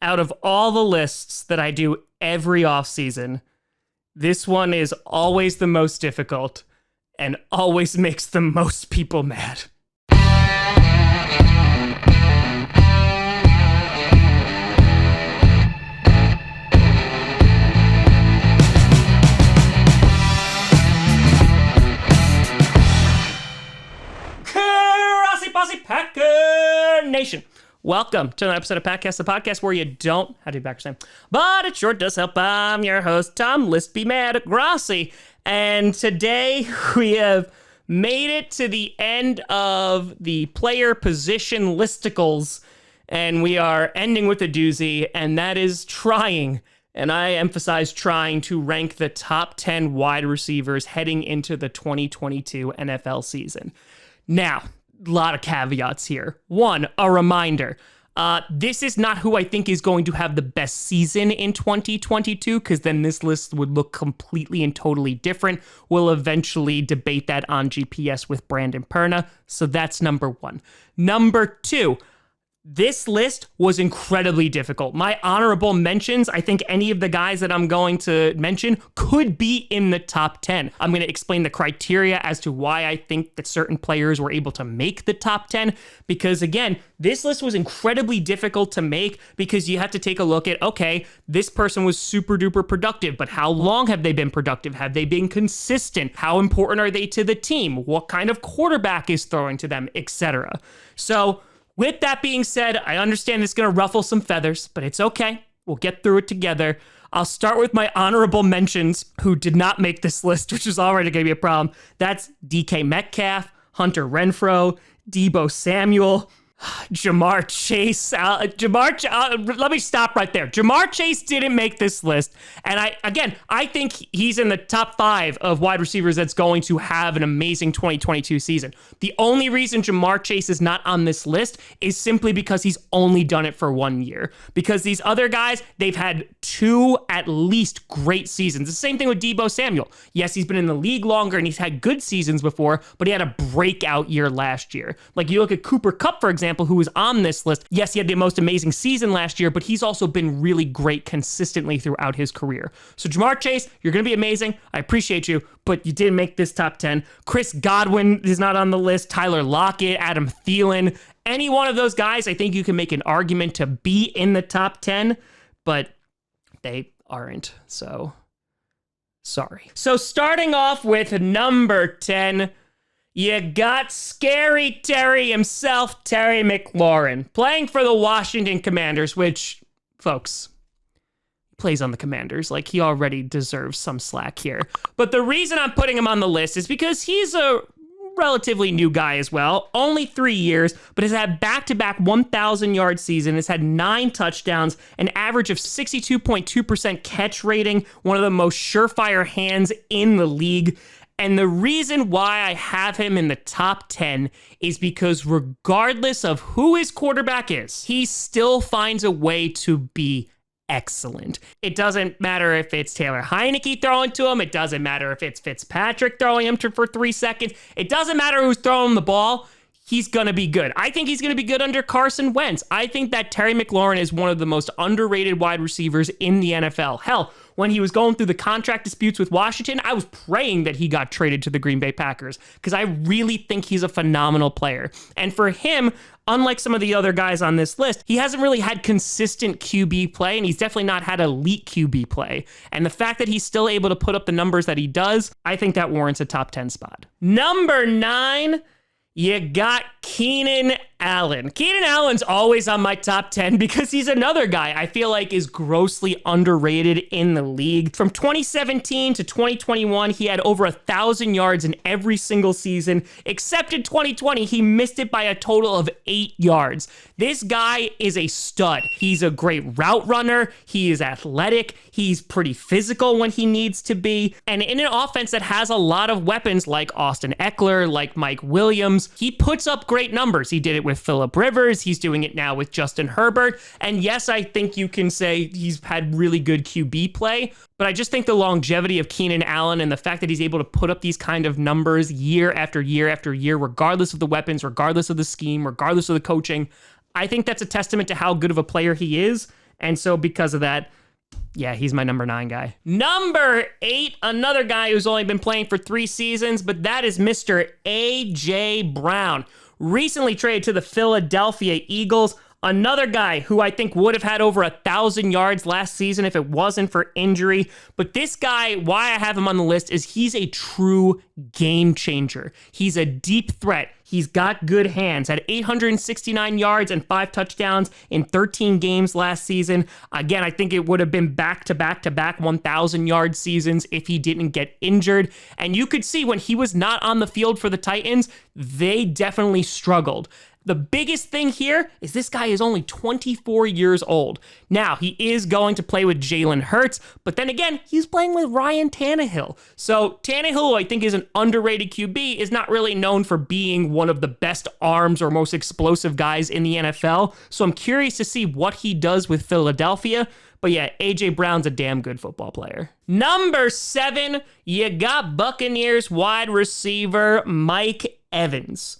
out of all the lists that I do every offseason, this one is always the most difficult and always makes the most people mad. Grossi Posse Packer Nation. Welcome to another episode of Packcast, the podcast where you don't have to be backwards time, but it sure does help. I'm your host, Tom List Be Mad Grossi, and today we have made it to the end of the player position listicles, and we are ending with a doozy, and that is trying, and I emphasize trying, to rank the top 10 wide receivers heading into the 2022 NFL season. Now, a lot of caveats here. One, a reminder. This is not who I think is going to have the best season in 2022, because then this list would look completely and totally different. We'll eventually debate that on GPS with Brandon Perna, so that's number one. Number two, this list was incredibly difficult. My honorable mentions, I think any of the guys that I'm going to mention could be in the top 10. I'm going to explain the criteria as to why I think that certain players were able to make the top 10, because again, this list was incredibly difficult to make because you have to take a look at, okay, this person was super duper productive, but how long have they been productive? Have they been consistent? How important are they to the team? What kind of quarterback is throwing to them, etc. So, with that being said, I understand it's going to ruffle some feathers, but it's okay. We'll get through it together. I'll start with my honorable mentions who did not make this list, which is already going to be a problem. That's DK Metcalf, Hunter Renfrow, Deebo Samuel, Jamar Chase. Let me stop right there. Jamar Chase didn't make this list. And I think he's in the top 5 of wide receivers that's going to have an amazing 2022 season. The only reason Jamar Chase is not on this list is simply because he's only done it for 1 year. Because these other guys, they've had 2 at least great seasons. The same thing with Deebo Samuel. Yes, he's been in the league longer and he's had good seasons before, but he had a breakout year last year. Like you look at Cooper Kupp, for example, who was on this list. Yes, he had the most amazing season last year, but he's also been really great consistently throughout his career. So Jamar Chase, you're going to be amazing. I appreciate you, but you didn't make this top 10. Chris Godwin is not on the list. Tyler Lockett, Adam Thielen, any one of those guys, I think you can make an argument to be in the top 10, but they aren't. So sorry. So starting off with number 10, you got Scary Terry himself, Terry McLaurin, playing for the Washington Commanders, which, folks, plays on the Commanders. Like, he already deserves some slack here. But the reason I'm putting him on the list is because he's a relatively new guy as well. Only 3 years, but has had back-to-back 1,000-yard season, has had 9 touchdowns, an average of 62.2% catch rating, one of the most surefire hands in the league. And the reason why I have him in the top 10 is because regardless of who his quarterback is, he still finds a way to be excellent. It doesn't matter if it's Taylor Heineke throwing to him. It doesn't matter if it's Fitzpatrick throwing him for 3 seconds. It doesn't matter who's throwing the ball. He's going to be good. I think he's going to be good under Carson Wentz. I think that Terry McLaurin is one of the most underrated wide receivers in the NFL. Hell, when he was going through the contract disputes with Washington, I was praying that he got traded to the Green Bay Packers because I really think he's a phenomenal player. And for him, unlike some of the other guys on this list, he hasn't really had consistent QB play, and he's definitely not had elite QB play. And the fact that he's still able to put up the numbers that he does, I think that warrants a top 10 spot. Number 9, you got Keenan Allen. Keenan Allen's always on my top 10 because he's another guy I feel like is grossly underrated in the league. From 2017 to 2021, he had over 1,000 yards in every single season, except in 2020, he missed it by a total of 8 yards. This guy is a stud. He's a great route runner. He is athletic. He's pretty physical when he needs to be. And in an offense that has a lot of weapons like Austin Eckler, like Mike Williams, he puts up great numbers. He did it with Phillip Rivers. He's doing it now with Justin Herbert. And yes, I think you can say he's had really good QB play, but I just think the longevity of Keenan Allen and the fact that he's able to put up these kind of numbers year after year after year, regardless of the weapons, regardless of the scheme, regardless of the coaching, I think that's a testament to how good of a player he is. And so because of that, yeah, he's my number 9 guy. Number 8, another guy who's only been playing for 3 seasons, but that is Mr. A.J. Brown. Recently traded to the Philadelphia Eagles. Another guy who I think would have had over 1,000 yards last season if it wasn't for injury. But this guy, why I have him on the list is he's a true game changer. He's a deep threat. He's got good hands. Had 869 yards and 5 touchdowns in 13 games last season. Again, I think it would have been back-to-back 1,000-yard seasons if he didn't get injured. And you could see when he was not on the field for the Titans, they definitely struggled. The biggest thing here is this guy is only 24 years old. Now, he is going to play with Jalen Hurts, but then again, he's playing with Ryan Tannehill. So Tannehill, who I think is an underrated QB, is not really known for being one of the best arms or most explosive guys in the NFL. So I'm curious to see what he does with Philadelphia. But yeah, A.J. Brown's a damn good football player. Number 7, you got Buccaneers wide receiver Mike Evans.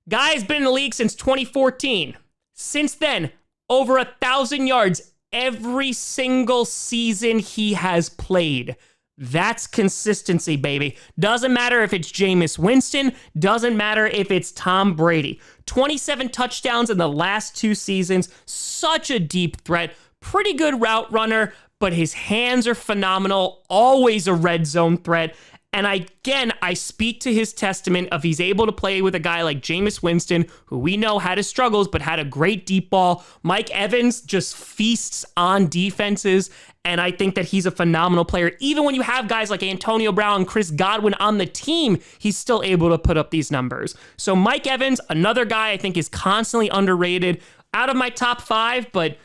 Guy's been in the league since 2014. Since then, over 1,000 yards every single season he has played. That's consistency, baby. Doesn't matter if it's Jameis Winston. Doesn't matter if it's Tom Brady. 27 touchdowns in the last 2 seasons. Such a deep threat. Pretty good route runner, but his hands are phenomenal. Always a red zone threat. And I speak to his testament of he's able to play with a guy like Jameis Winston, who we know had his struggles, but had a great deep ball. Mike Evans just feasts on defenses, and I think that he's a phenomenal player. Even when you have guys like Antonio Brown and Chris Godwin on the team, he's still able to put up these numbers. So Mike Evans, another guy I think is constantly underrated. Out of my top 5, but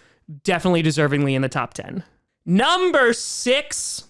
definitely deservingly in the top 10. Number 6...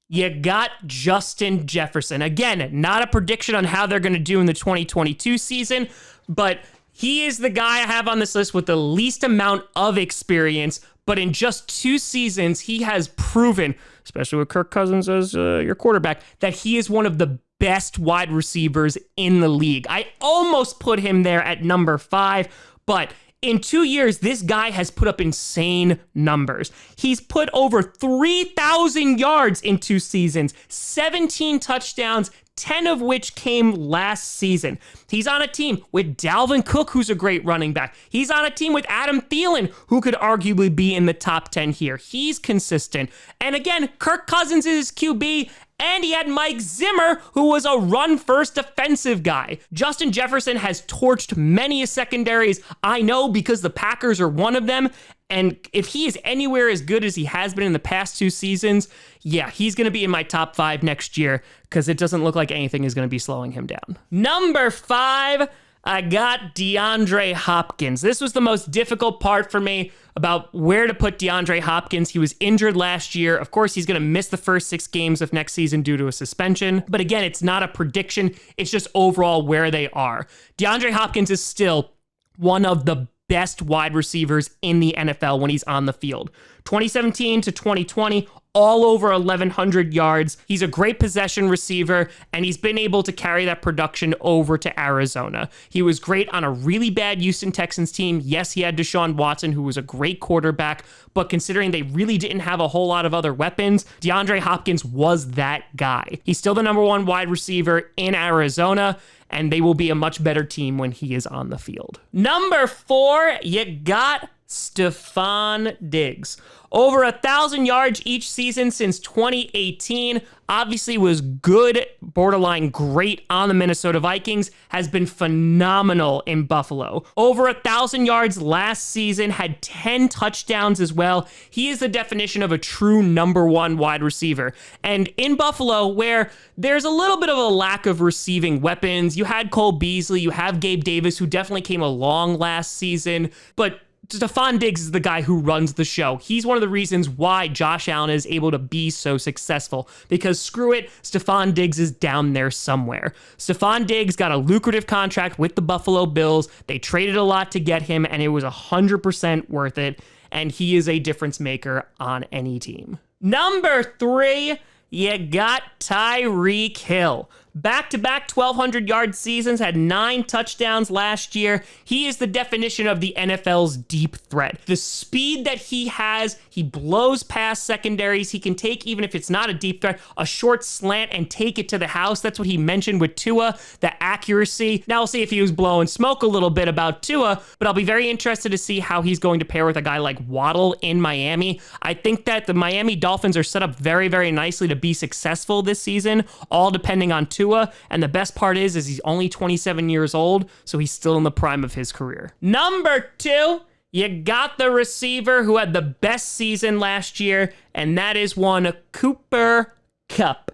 you got Justin Jefferson. Again, not a prediction on how they're going to do in the 2022 season, but he is the guy I have on this list with the least amount of experience. But in just 2 seasons, he has proven, especially with Kirk Cousins as your quarterback, that he is one of the best wide receivers in the league. I almost put him there at number 5, but in 2 years, this guy has put up insane numbers. He's put over 3,000 yards in 2 seasons, 17 touchdowns, 10 of which came last season. He's on a team with Dalvin Cook, who's a great running back. He's on a team with Adam Thielen, who could arguably be in the top 10 here. He's consistent. And again, Kirk Cousins is his QB, and he had Mike Zimmer, who was a run-first offensive guy. Justin Jefferson has torched many secondaries. I know because the Packers are one of them. And if he is anywhere as good as he has been in the past 2 seasons, yeah, he's going to be in my top 5 next year because it doesn't look like anything is going to be slowing him down. Number 5, I got DeAndre Hopkins. This was the most difficult part for me about where to put DeAndre Hopkins. He was injured last year. Of course, he's going to miss the first 6 games of next season due to a suspension. But again, it's not a prediction. It's just overall where they are. DeAndre Hopkins is still one of the best wide receivers in the NFL when he's on the field. 2017 to 2020, all over 1,100 yards. He's a great possession receiver, and he's been able to carry that production over to Arizona. He was great on a really bad Houston Texans team. Yes, he had Deshaun Watson, who was a great quarterback, but considering they really didn't have a whole lot of other weapons, DeAndre Hopkins was that guy. He's still the number 1 wide receiver in Arizona, and they will be a much better team when he is on the field. Number 4, you got Stefon Diggs. Over 1,000 yards each season since 2018. Obviously was good, borderline great on the Minnesota Vikings. Has been phenomenal in Buffalo. Over 1,000 yards last season. Had 10 touchdowns as well. He is the definition of a true number 1 wide receiver. And in Buffalo, where there's a little bit of a lack of receiving weapons, you had Cole Beasley, you have Gabe Davis, who definitely came along last season, but Stefon Diggs is the guy who runs the show. He's one of the reasons why Josh Allen is able to be so successful, because screw it, Stefon Diggs is down there somewhere. Stefon Diggs got a lucrative contract with the Buffalo Bills. They traded a lot to get him, and it was 100% worth it, and he is a difference maker on any team. Number 3, you got Tyreek Hill. Back-to-back 1,200-yard seasons, had 9 touchdowns last year. He is the definition of the NFL's deep threat. The speed that he has, he blows past secondaries. He can take, even if it's not a deep threat, a short slant and take it to the house. That's what he mentioned with Tua, the accuracy. Now we'll see if he was blowing smoke a little bit about Tua, but I'll be very interested to see how he's going to pair with a guy like Waddle in Miami. I think that the Miami Dolphins are set up very, very nicely to be successful this season, all depending on Tua. And the best part is he's only 27 years old, so he's still in the prime of his career. Number 2, you got the receiver who had the best season last year, and that is one Cooper Kupp.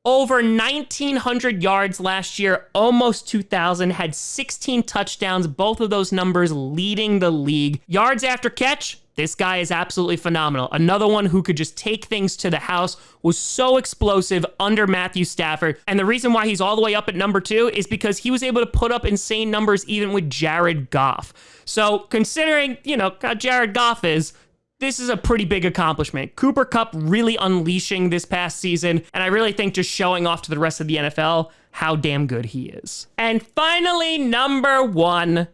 Over 1,900 yards last year, almost 2,000, had 16 touchdowns, both of those numbers leading the league. Yards after catch, this guy is absolutely phenomenal. Another one who could just take things to the house, was so explosive under Matthew Stafford. And the reason why he's all the way up at number 2 is because he was able to put up insane numbers even with Jared Goff. So considering, how Jared Goff is, this is a pretty big accomplishment. Cooper Kupp really unleashing this past season, and I really think just showing off to the rest of the NFL how damn good he is. And finally, number 1,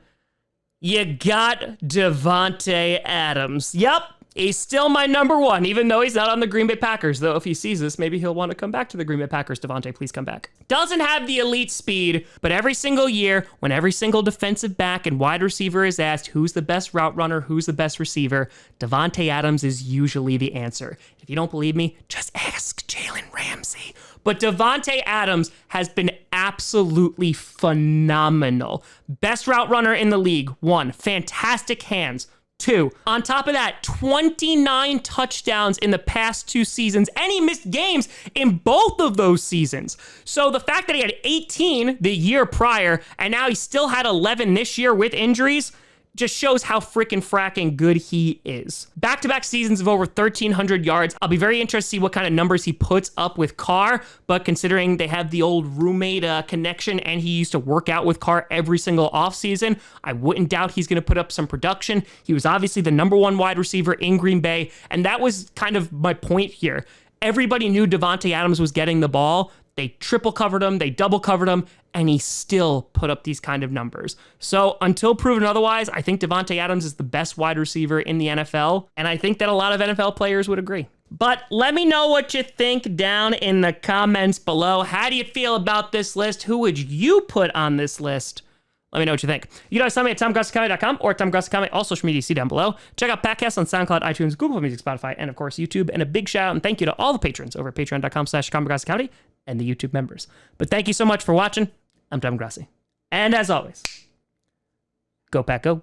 you got Davante Adams. Yep, he's still my number 1, even though he's not on the Green Bay Packers. Though if he sees this, maybe he'll want to come back to the Green Bay Packers. Davante, please come back. Doesn't have the elite speed, but every single year, when every single defensive back and wide receiver is asked who's the best route runner, who's the best receiver, Davante Adams is usually the answer. If you don't believe me, just ask Jalen Ramsey. But Davante Adams has been absolutely phenomenal. Best route runner in the league, 1. Fantastic hands. 2. On top of that, 29 touchdowns in the past 2 seasons, and he missed games in both of those seasons. So the fact that he had 18 the year prior, and now he still had 11 this year with injuries, just shows how freaking fracking good he is. Back-to-back seasons of over 1,300 yards. I'll be very interested to see what kind of numbers he puts up with Carr, but considering they have the old roommate connection and he used to work out with Carr every single offseason, I wouldn't doubt he's going to put up some production. He was obviously the number 1 wide receiver in Green Bay, and that was kind of my point here. Everybody knew Davante Adams was getting the ball. They triple covered him, they double covered him, and he still put up these kind of numbers. So until proven otherwise, I think Davante Adams is the best wide receiver in the NFL, and I think that a lot of NFL players would agree. But let me know what you think down in the comments below. How do you feel about this list? Who would you put on this list? Let me know what you think. You can always tell me at TomGrossiComedy.com or TomGrossiComedy, all social media, see down below. Check out podcasts on SoundCloud, iTunes, Google Music, Spotify, and of course YouTube. And a big shout out and thank you to all the patrons over at patreon.com/TomGrossiComedy and the YouTube members. But thank you so much for watching. I'm Tom Grossi. And as always, go Pack Go.